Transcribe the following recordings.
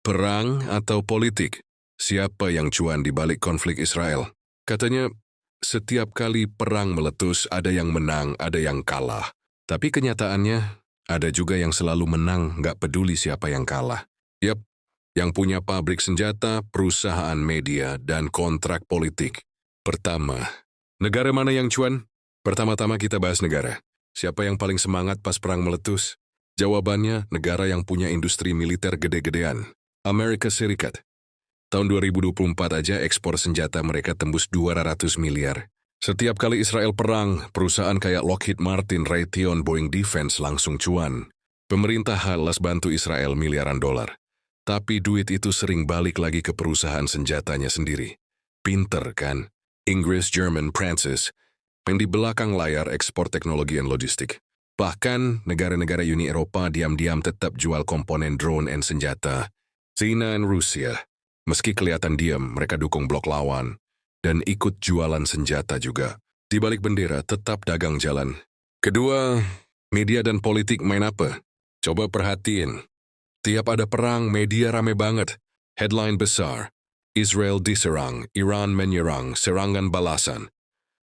Perang atau politik? Siapa yang cuan di balik konflik Israel? Katanya, setiap kali perang meletus ada yang menang, ada yang kalah. Tapi kenyataannya, ada juga yang selalu menang, nggak peduli siapa yang kalah. Yap, yang punya pabrik senjata, perusahaan media, dan kontrak politik. Pertama, negara mana yang cuan? Pertama-tama kita bahas negara. Siapa yang paling semangat pas perang meletus? Jawabannya, negara yang punya industri militer gede-gedean. Amerika Serikat. Tahun 2024 aja ekspor senjata mereka tembus 200 miliar. Setiap kali Israel perang, perusahaan kayak Lockheed Martin, Raytheon, Boeing Defense langsung cuan. Pemerintah halas bantu Israel miliaran dolar. Tapi duit itu sering balik lagi ke perusahaan senjatanya sendiri. Pinter kan? Inggris, Jerman, Prancis, yang di belakang layar ekspor teknologi dan logistik. Bahkan negara-negara Uni Eropa diam-diam tetap jual komponen drone dan senjata. China dan Rusia, meski kelihatan diam, mereka dukung blok lawan dan ikut jualan senjata juga. Di balik bendera tetap dagang jalan. Kedua, media dan politik main apa? Coba perhatiin. Tiap ada perang, media rame banget. Headline besar. Israel diserang, Iran menyerang, serangan balasan.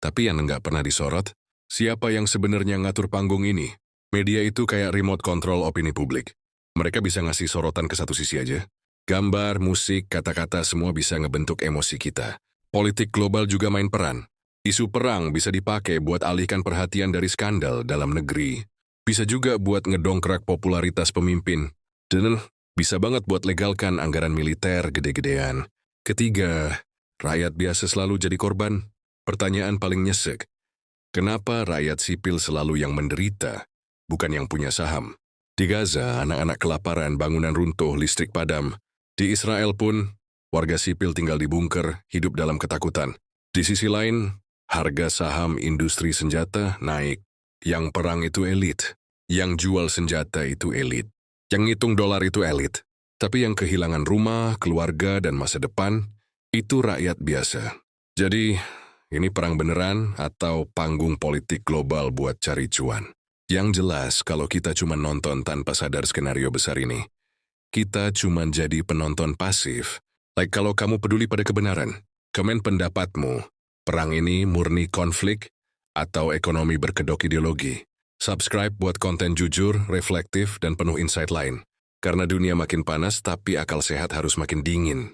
Tapi yang nggak pernah disorot, siapa yang sebenarnya ngatur panggung ini? Media itu kayak remote control opini publik. Mereka bisa ngasih sorotan ke satu sisi aja. Gambar, musik, kata-kata semua bisa ngebentuk emosi kita. Politik global juga main peran. Isu perang bisa dipakai buat alihkan perhatian dari skandal dalam negeri. Bisa juga buat ngedongkrak popularitas pemimpin. Dan bisa banget buat legalkan anggaran militer gede-gedean. Ketiga, rakyat biasa selalu jadi korban. Pertanyaan paling nyesek. Kenapa rakyat sipil selalu yang menderita, bukan yang punya saham? Di Gaza, anak-anak kelaparan, bangunan runtuh, listrik padam. Di Israel pun, warga sipil tinggal di bunker, hidup dalam ketakutan. Di sisi lain, harga saham industri senjata naik. Yang perang itu elit. Yang jual senjata itu elit. Yang ngitung dolar itu elit. Tapi yang kehilangan rumah, keluarga, dan masa depan, itu rakyat biasa. Jadi, ini perang beneran atau panggung politik global buat cari cuan? Yang jelas, kalau kita cuma nonton tanpa sadar skenario besar ini, kita cuma jadi penonton pasif. Like kalau kamu peduli pada kebenaran, komen pendapatmu. Perang ini murni konflik atau ekonomi berkedok ideologi? Subscribe buat konten jujur, reflektif, dan penuh insight lain. Karena dunia makin panas, tapi akal sehat harus makin dingin.